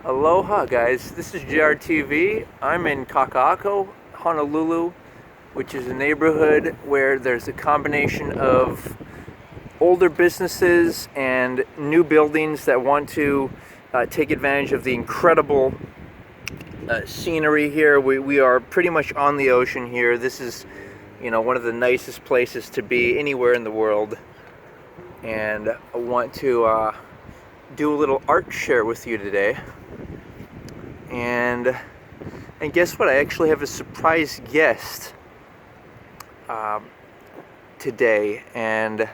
Aloha guys, this is JRTV. I'm in Kaka'ako, Honolulu, which is a neighborhood where there's a combination of older businesses and new buildings that want to take advantage of the incredible scenery here. We are pretty much on the ocean here. This is, one of the nicest places to be anywhere in the world. And I want to do a little art share with you today. And guess what? I actually have a surprise guest today, and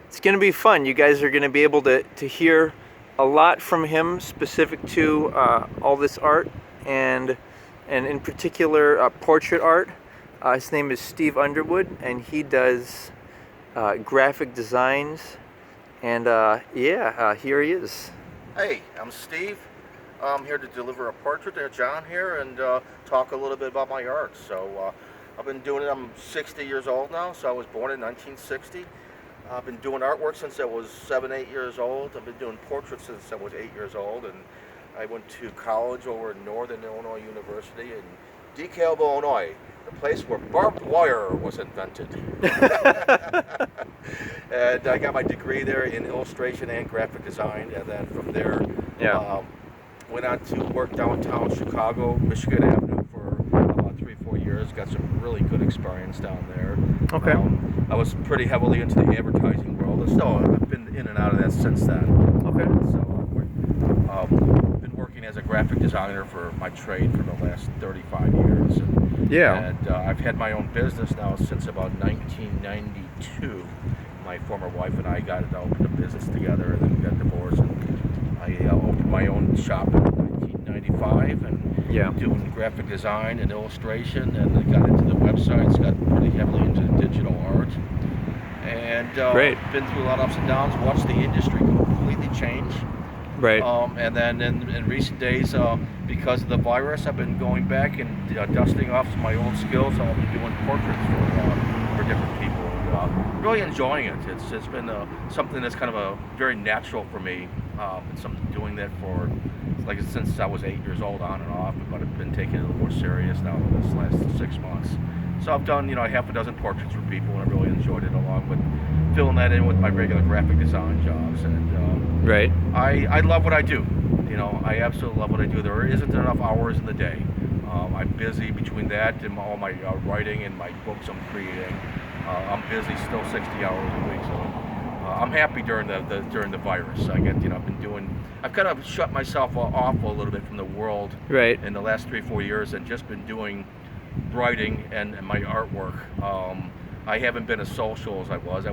it's going to be fun. You guys are going to be able to hear a lot from him specific to all this art, and in particular portrait art. His name is Steve Underwood, and he does graphic designs. And here he is. Hey, I'm Steve. I'm here to deliver a portrait to John here and talk a little bit about my art. So I've been doing it. I'm 60 years old now, so I was born in 1960. I've been doing artwork since I was 7, 8 years old. I've been doing portraits since I was 8 years old, and I went to college over at Northern Illinois University in DeKalb, Illinois, the place where barbed wire was invented. And I got my degree there in illustration and graphic design, and then from there, went on to work downtown Chicago, Michigan Avenue for about 3-4 years. Got some really good experience down there. Okay. I was pretty heavily into the advertising world, and so I've been in and out of that since then. Okay. So I've been working as a graphic designer for my trade for the last 35 years. And I've had my own business now since about 1992. My former wife and I got opened a business together, and then we got divorced. And I opened my own shop in 1995, and doing graphic design and illustration, and I got into the websites, got pretty heavily into digital art, and been through a lot of ups and downs, watched the industry completely change. Right. And then in recent days, because of the virus, I've been going back and dusting off some of my old skills. So I've been doing portraits for different people. Really enjoying it. It's been something that's kind of a very natural for me. It's something doing that for since I was 8 years old, on and off. But I've been taking it a little more serious now this last 6 months. So I've done half a dozen portraits for people, and I really enjoyed it, along with filling that in with my regular graphic design jobs. And I love what I do. I absolutely love what I do. There isn't enough hours in the day. I'm busy between that and all my writing and my books I'm creating. I'm busy still 60 hours a week, so I'm happy during the virus. I've kind of shut myself off a little bit from the world in the last 3-4 years, and just been doing writing and my artwork. I haven't been as social as I was.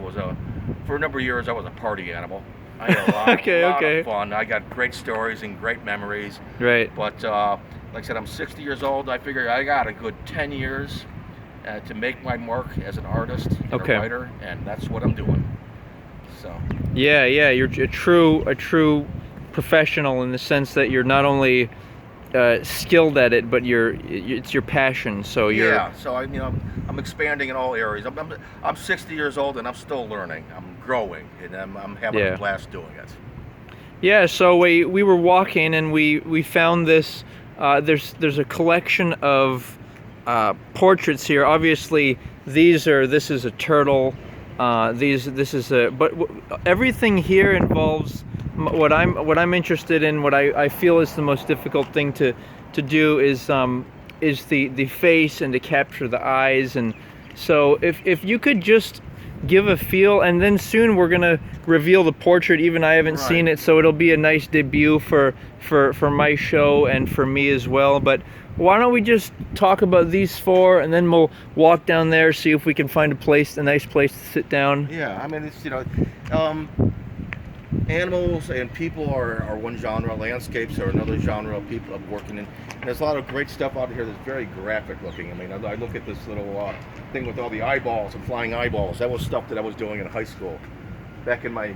For a number of years, I was a party animal. I had a lot of fun. I got great stories and great memories. Right. But like I said, I'm 60 years old. I figure I got a good 10 years to make my mark as an artist and a writer, and that's what I'm doing. So. Yeah, you're a true professional in the sense that you're not only skilled at it, but it's your passion. So So I'm expanding in all areas. I'm 60 years old, and I'm still learning. I'm growing, and I'm having a blast doing it. Yeah. So we were walking, and we found this. There's a collection of portraits here. Obviously, this is a turtle. But everything here involves what I'm interested in. What I feel is the most difficult thing to do is the face, and to capture the eyes. And so if you could just give a feel, and then soon we're gonna reveal the portrait. Even I haven't seen it, so it'll be a nice debut for my show and for me as well. But why don't we just talk about these four, and then we'll walk down there, see if we can find a nice place to sit down. Yeah, I mean, it's animals and people are one genre, landscapes are another genre of people I'm working in. And there's a lot of great stuff out here that's very graphic looking. I mean, I look at this little thing with all the eyeballs and flying eyeballs. That was stuff that I was doing in high school, back in my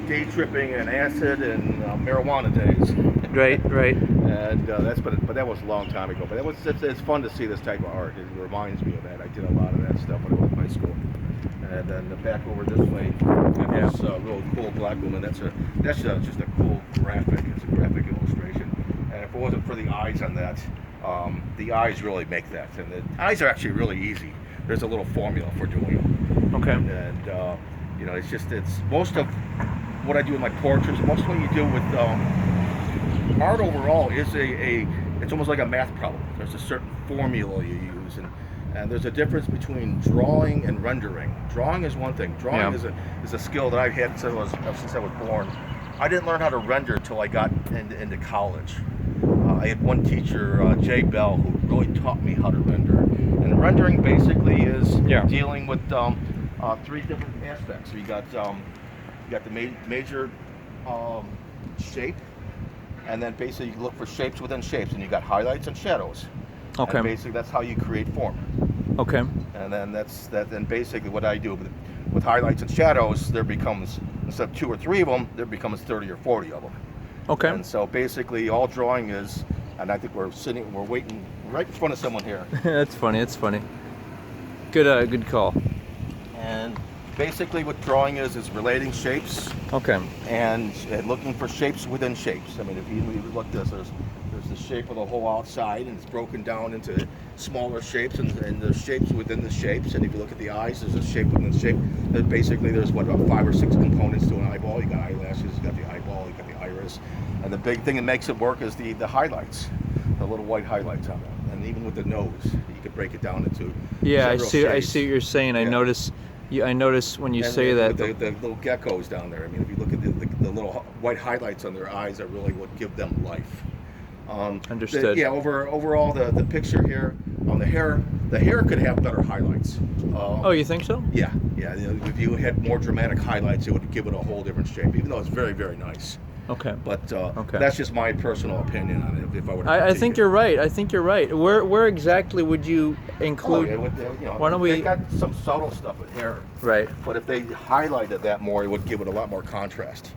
day tripping and acid and marijuana days. Right. And but that was a long time ago. But it's fun to see this type of art. It reminds me of that. I did a lot of that stuff when I was in high school. And then the back over this way, and this real cool black woman. That's just a cool graphic. It's a graphic illustration. And if it wasn't for the eyes on that, the eyes really make that. And the eyes are actually really easy. There's a little formula for doing them. Okay. And you know, it's most of what I do with my portraits. Most of what you do with art overall is it's almost like a math problem. There's a certain formula you use, and there's a difference between drawing and rendering. Drawing is one thing. Drawing is a skill that I've had since I was born. I didn't learn how to render until I got into college. I had one teacher, Jay Bell, who really taught me how to render. And rendering basically is dealing with three different aspects. So you got the major shape, and then basically you look for shapes within shapes, and you got highlights and shadows. Okay. And basically that's how you create form. Okay. And then then basically what I do with highlights and shadows, there becomes, instead of 2 or 3 of them, there becomes 30 or 40 of them. Okay. And so basically all drawing is, and I think we're waiting right in front of someone here. That's funny. That's funny. Good call. And basically what drawing is relating shapes. Okay. And looking for shapes within shapes. I mean, if you look at this, there's the shape of the whole outside, and it's broken down into smaller shapes, and there's shapes within the shapes. And if you look at the eyes, there's a shape within the shape. Basically, there's about 5 or 6 components to an eyeball. You got eyelashes, you got the eyeball, you got the iris, and the big thing that makes it work is the highlights, the little white highlights on it. And even with the nose, you could break it down into I several see. I shades. see what you're saying. I notice when you say and that. the little geckos down there. I mean, if you look at the little white highlights on their eyes, are really what give them life. Understood. Overall, the picture here on the hair could have better highlights. Oh, you think so? Yeah. If you had more dramatic highlights, it would give it a whole different shape. Even though it's very, very nice. Okay. But okay. That's just my personal opinion on it. If I were to I think you're right. I think you're right. Where exactly would you include? Why don't we? They got some subtle stuff in here. Right. But if they highlighted that more, it would give it a lot more contrast.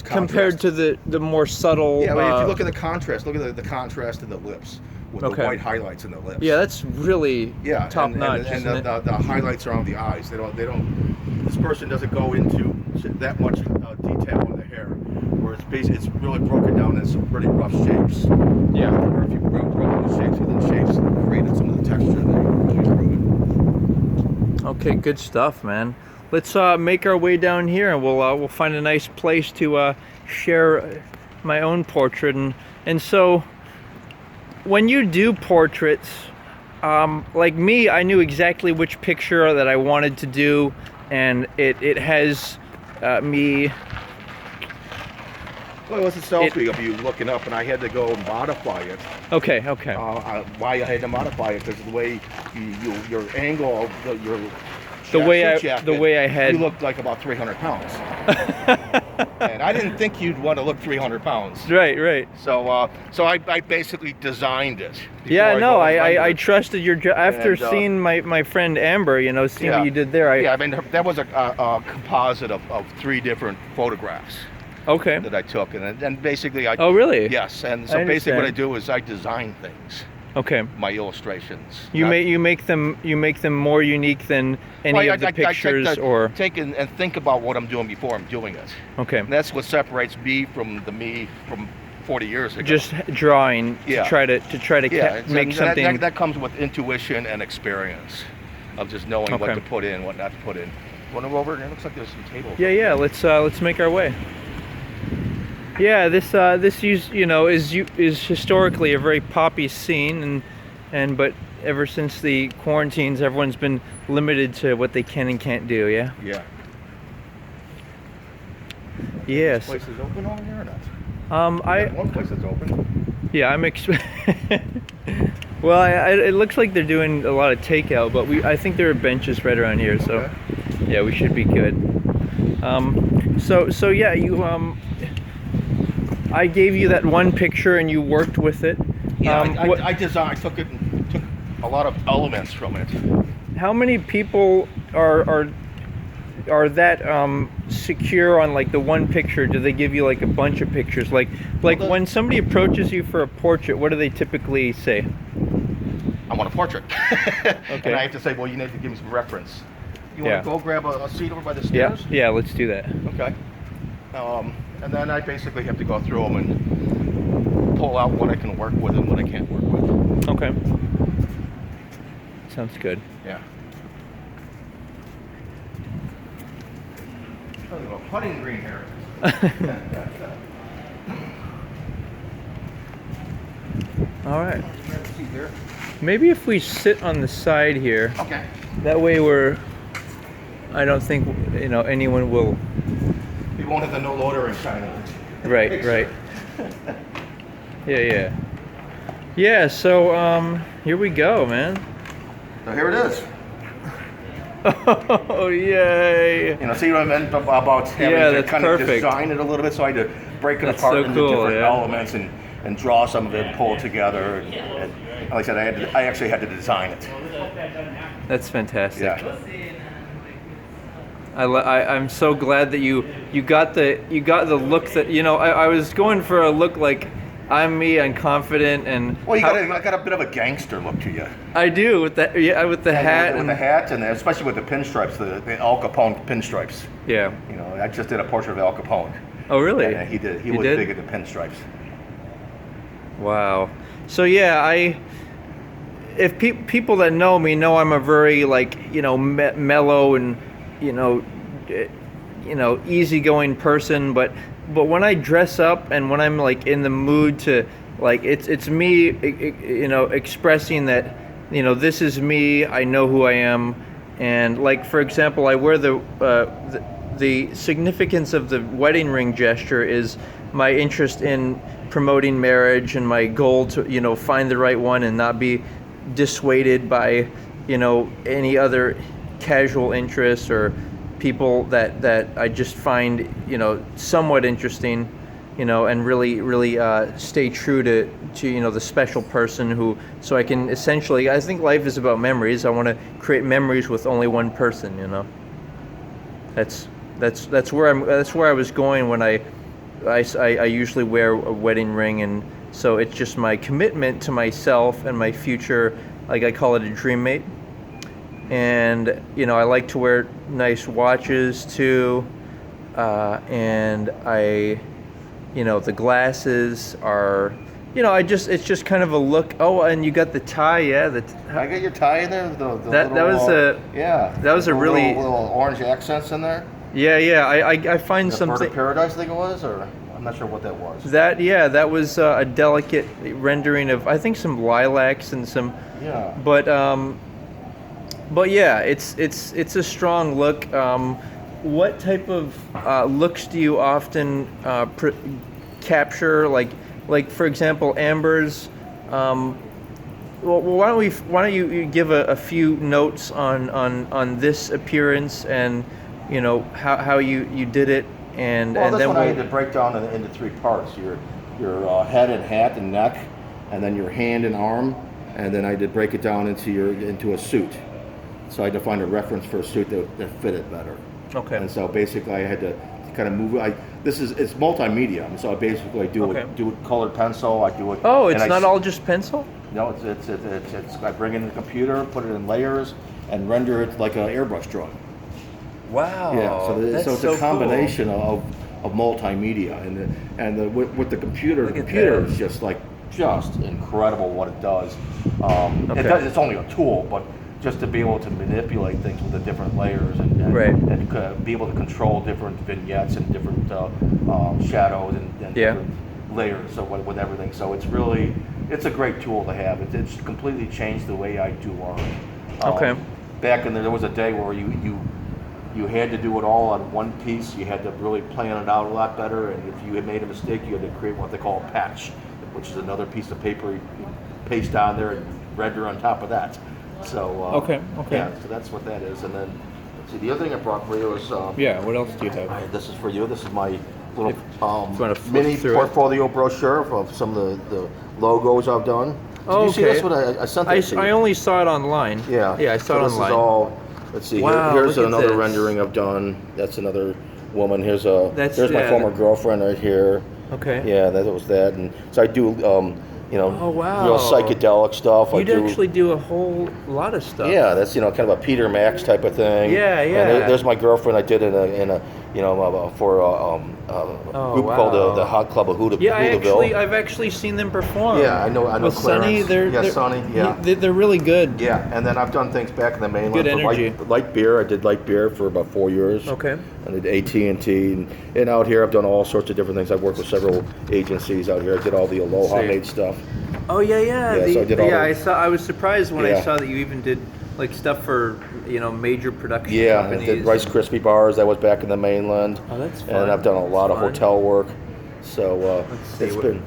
Compared to the more subtle. Yeah, if you look at the contrast, look at the contrast in the lips with the white highlights in the lips. Yeah, that's really top notch. And the highlights are on the eyes. They don't. This person doesn't go into that much detail in the hair, where it's really broken down into some pretty rough shapes. Yeah. Or if you broke those shapes within shapes and created some of the texture, they really improve it. Okay, good stuff, man. Let's make our way down here, and we'll find a nice place to share my own portrait. And so, when you do portraits, like me, I knew exactly which picture that I wanted to do, and it has me. Well, it was a selfie of you looking up, and I had to go modify it. Okay. Why I had to modify it, because the way your angle of your the way I had. You looked like about 300 pounds. And I didn't think you'd want to look 300 pounds. Right. So I basically designed it. Yeah, no, I trusted your after seeing my friend Amber, seeing what you did there. I mean, that was a composite of 3 different photographs. Okay. That I took, and basically Oh, really? Yes, and so basically what I do is I design things. Okay. My illustrations. You make them more unique than any of the pictures, or take and think about what I'm doing before I'm doing it. Okay. And that's what separates me from 40 years ago. Just drawing to try to make something that comes with intuition and experience of just knowing what to put in, what not to put in. Want to go over? It looks like there's some tables. Yeah. Let's make our way. Yeah, this is historically a very poppy scene, but ever since the quarantines, everyone's been limited to what they can and can't do. Yeah. Yeah. Yes. This place is open over here or not? One place that's open. Yeah, Well, it looks like they're doing a lot of takeout, but I think there are benches right around here, so yeah, we should be good. So yeah, you I gave you that one picture and you worked with it. Yeah, I took a lot of elements from it. How many people are that secure on like the one picture? Do they give you like a bunch of pictures? Like when somebody approaches you for a portrait, what do they typically say? I want a portrait. Okay. And I have to say, well, you need to give me some reference. You Yeah. want to go grab a seat over by the Yeah. stairs? Yeah. Let's do that. Okay. And then I basically have to go through them and pull out what I can work with and what I can't work with. Okay. Sounds good. Yeah. A little putting green here. All right. Grab a seat there. Maybe if we sit on the side here, Okay. that way I don't think anyone will. You won't have the no loader in China. Right. Right. Yeah. Yeah. So here we go, man. So here it is. Oh yay! See what I meant about having to that's kind perfect. of design it a little bit, so I had to break it That's apart so into cool, different yeah. elements and draw some of it and pull it together. And like I said, I actually had to design it. That's fantastic. Yeah. I'm so glad that you got the look that I was going for a look like I'm me and confident and Well, I got a bit of a gangster look to you. I do with the with the hat With the hat and especially with the pinstripes, the Al Capone pinstripes. yeah. I just did a portrait of Al Capone. Oh really? Yeah, he did. He You was did? big into pinstripes. Wow. So yeah, if people that know me know I'm a very mellow and easygoing person, but when I dress up and when I'm in the mood to it's me expressing that this is me, I know who I am, and for example I wear the significance of the wedding ring gesture is my interest in promoting marriage and my goal to find the right one and not be dissuaded by any other casual interests or people that I just find somewhat interesting, and really stay true to the special person who, so I can essentially, I think life is about memories. I want to create memories with only one person. That's where I was going when I usually wear a wedding ring, and so it's just my commitment to myself and my future. I call it a dream mate. And I like to wear nice watches too, and the glasses are, it's just kind of a look. Oh, and you got the tie, yeah. I got your tie in there. That was a really little orange accents in there. Yeah. I find The something. Bird of Paradise, I think it was, or I'm not sure what that was. That was a delicate rendering of, I think, some lilacs and some. Yeah. But yeah, it's a strong look. What type of looks do you often capture? Like for example, Amber's. Well, why don't you give a few notes on this appearance and how you did it and This then one I had to break down into three parts: your head and hat and neck, and then your hand and arm, and then I did break it down into a suit. So I had to find a reference for a suit that fit it better. Okay. And so basically I had to kind of move. It's multimedia, and so I basically do it colored pencil. I do it. Oh, it's not all just pencil? No, it's I bring in the computer, put it in layers, and render it like an airbrush drawing. Wow. Yeah. So it's a combination of multimedia, and with the computer, is just incredible what it does. It's only a tool, but just to be able to manipulate things with the different layers and be able to control different vignettes and different shadows and different layers with everything. So it's a great tool to have. It's completely changed the way I do art. Back in there was a day where you had to do it all on one piece. You had to really plan it out a lot better, and if you had made a mistake, you had to create what they call a patch, which is another piece of paper you paste on there and render on top of that. So yeah, so that's what that is. And then let's see, the other thing I brought for you is what else do you have? This is for you. This is my little mini portfolio brochure of some of the logos I've done. Did you see this one? I sent it to you. I only saw it online. Yeah, I saw it online. This is all. Let's see. Wow, here's look at another this. rendering I've done. That's another woman. Here's my former girlfriend right here. Okay. Yeah, that was that. And so I do you know, Oh, wow. real psychedelic stuff. You'd actually do a whole lot of stuff. Yeah, that's kind of a Peter Max type of thing. Yeah, yeah. And there's my girlfriend. I did in a for a group called the Hot Club of Yeah, Hooterville. I've actually seen them perform. Yeah, I know. With Sonny, Sonny. Yeah, they're really good. Yeah, and then I've done things back in the mainland. Good energy. Light beer. I did light beer for about 4 years. Okay. I did AT&T, and out here I've done all sorts of different things. I've worked with several agencies out here. I did all the Aloha made stuff. Oh yeah. Yeah, so I did all I was surprised when I saw that you even did like stuff for major production companies. I did Rice Krispie bars. That was back in the mainland. Oh, that's fun. And I've done a lot of hotel work. So it's been.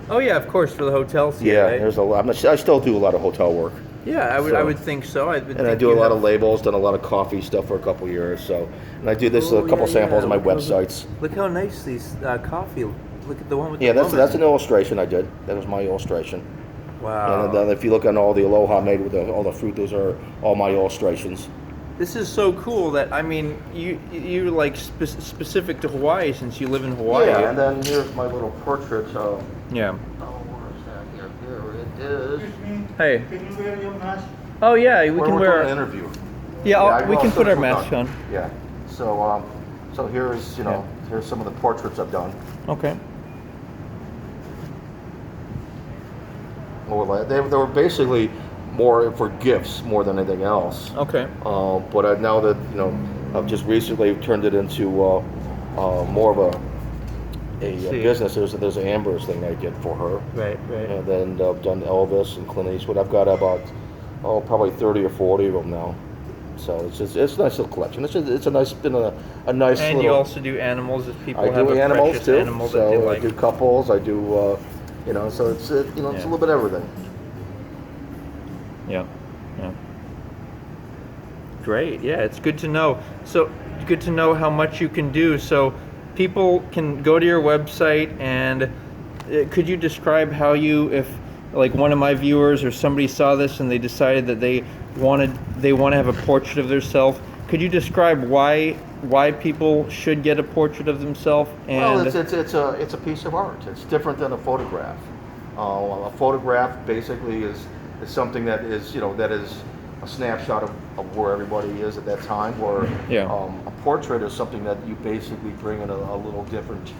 Oh yeah, of course for the hotels. Yeah, right? there's a lot. I still do a lot of hotel work. Yeah, I would think so. I do a lot of labels. Done a lot of coffee stuff for a couple years. So, and I do this a couple samples on my websites. Look how nice these coffee. Look at the one with the that's an illustration I did. That was my illustration. Wow. And then if you look on all the Aloha made with all the fruit, those are all my illustrations. This is so cool that you like specific to Hawaii since you live in Hawaii. Yeah, and then here's my little portrait. Yeah. Oh, where is that? Here it is. Excuse me. Hey. Can you wear your mask? Oh yeah, we can wear an interview. Yeah, we can put our masks on. Yeah. So here's here's some of the portraits I've done. Okay. Well, they were basically more for gifts more than anything else. Okay. But now that I've just recently turned it into more of a business. There's an Amber's thing I did for her. Right. And then I've done Elvis and Clint Eastwood. I've got about probably 30 or 40 of them now. So it's a nice little collection. It's a nice nice. And little, you also do animals if people have do a animals precious too. animal that they like. I do couples. I do so it's it's a little bit of everything. Yeah. Great. Yeah, it's good to know. So good to know how much you can do. So people can go to your website and could you describe how if like one of my viewers or somebody saw this and they decided that they want to have a portrait of themselves, could you describe why people should get a portrait of themselves? Well, it's a piece of art. It's different than a photograph. A photograph basically is something that is a snapshot of where everybody is at that time. Where a portrait is something that you basically bring in a little different.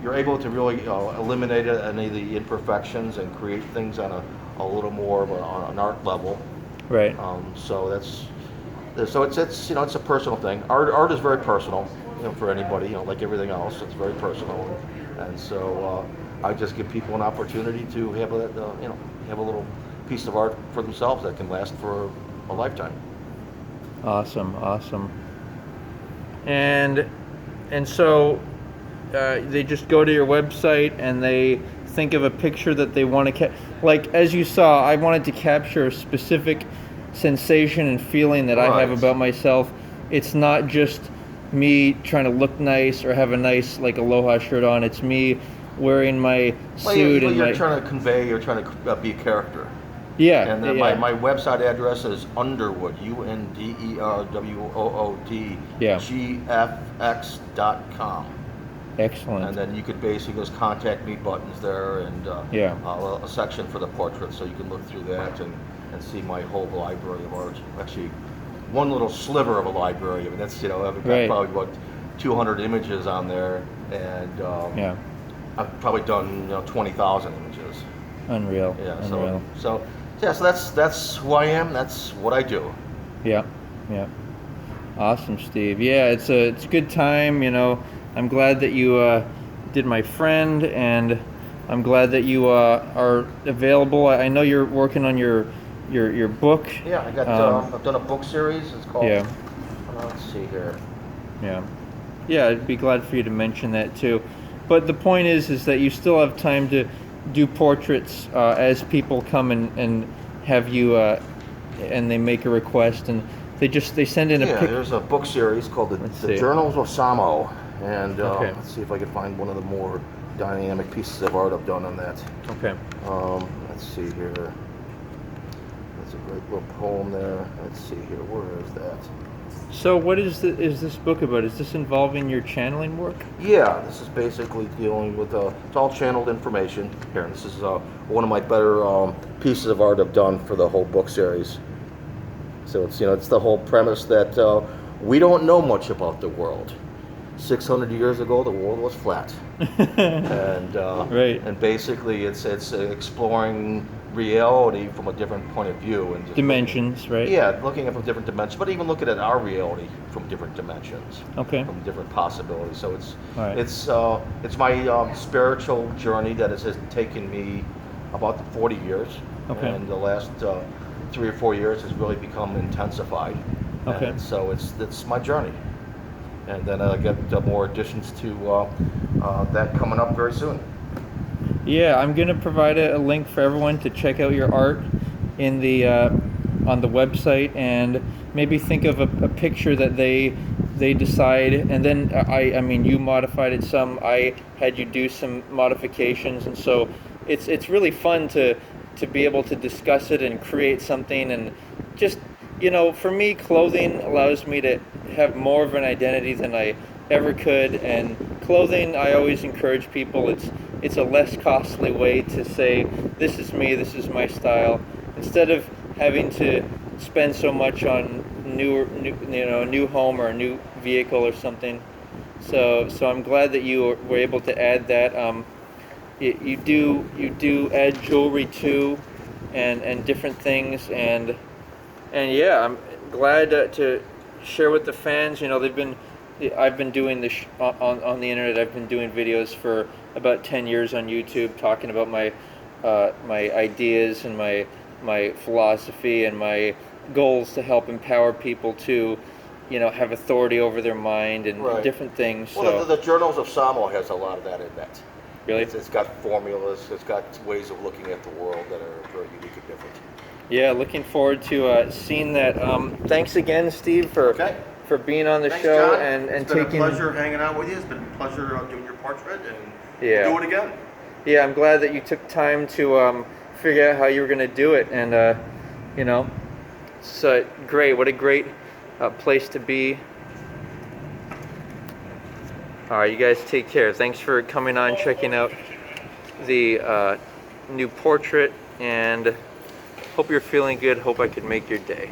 You're able to really eliminate any of the imperfections and create things on a little more of on an art level. Right. So it's a personal thing. Art is very personal, for anybody. Like everything else, it's very personal, and so I just give people an opportunity to have a little piece of art for themselves that can last for a lifetime. Awesome. And so they just go to your website and they think of a picture that they want to like as you saw, I wanted to capture a specific sensation and feeling that I have about myself. It's not just me trying to look nice or have a nice like Aloha shirt on. It's me wearing my suit and you're trying to be a character. Yeah. And my website address is Underwood, UNDERWOOD, GFX.com. Excellent. And then you could basically just contact me buttons there and a section for the portrait, so you can look through that and see my whole library of art. Actually, one little sliver of a library. I mean, that's I've got probably about 200 images on there, and I've probably done 20,000 images. Unreal. Yeah. Unreal. So that's who I am. That's what I do. Yeah. Awesome, Steve. Yeah, it's a good time. I'm glad that you did my friend, and I'm glad that you are available. I know you're working on your book. Yeah, I got. I've done a book series. It's called. Yeah. Let's see here. Yeah, I'd be glad for you to mention that too. But the point is that you still have time to do portraits as people come and have you, and they make a request and they send in a picture. There's a book series called the Journals of Samo, and let's see if I can find one of the more dynamic pieces of art I've done on that. Okay. Let's see here. That's a great little poem there. Let's see here. Where is that? So what is this book about? Is this involving your channeling work? Yeah, this is basically dealing with it's all channeled information. Here, this is one of my better pieces of art I've done for the whole book series. So it's it's the whole premise that we don't know much about the world. 600 years ago, the world was flat, and Right. and basically it's exploring reality from a different point of view and just Dimensions, right? yeah, looking at from different dimensions, but even looking at our reality from different dimensions, Okay. from different possibilities. So All right. it's my spiritual journey that has taken me about 40 years, Okay. and the last 3 or 4 years has really become intensified. Okay. And so it's my journey, and then I get more additions to that coming up very soon. Yeah, I'm gonna provide a link for everyone to check out your art in the on the website, and maybe think of a picture that they decide, and then I mean you modified it some. I had you do some modifications, and so it's really fun to be able to discuss it and create something, and just for me, clothing allows me to have more of an identity than I ever could, and clothing, I always encourage people, it's a less costly way to say, this is me, this is my style, instead of having to spend so much on a new home or a new vehicle or something. So I'm glad that you were able to add that. You do add jewelry too, and different things, and yeah, I'm glad to share with the fans. I've been doing this on the internet. I've been doing videos for about 10 years on YouTube, talking about my ideas and my philosophy and my goals to help empower people to have authority over their mind and Right. different things. Well, So the Journals of Samo has a lot of that in that. really, It's got formulas. It's got ways of looking at the world that are very unique and different. yeah, looking forward to seeing that. Thanks again, Steve, for Okay. being on the Thanks, show John. and It's been taking. a pleasure hanging out with you. It's been a pleasure doing your portrait, and Yeah. we'll do it again. Yeah, I'm glad that you took time to figure out how you were going to do it, and it's great. What a great place to be. All right, you guys take care. Thanks for coming on, checking out the new portrait, and hope you're feeling good. Hope I could make your day.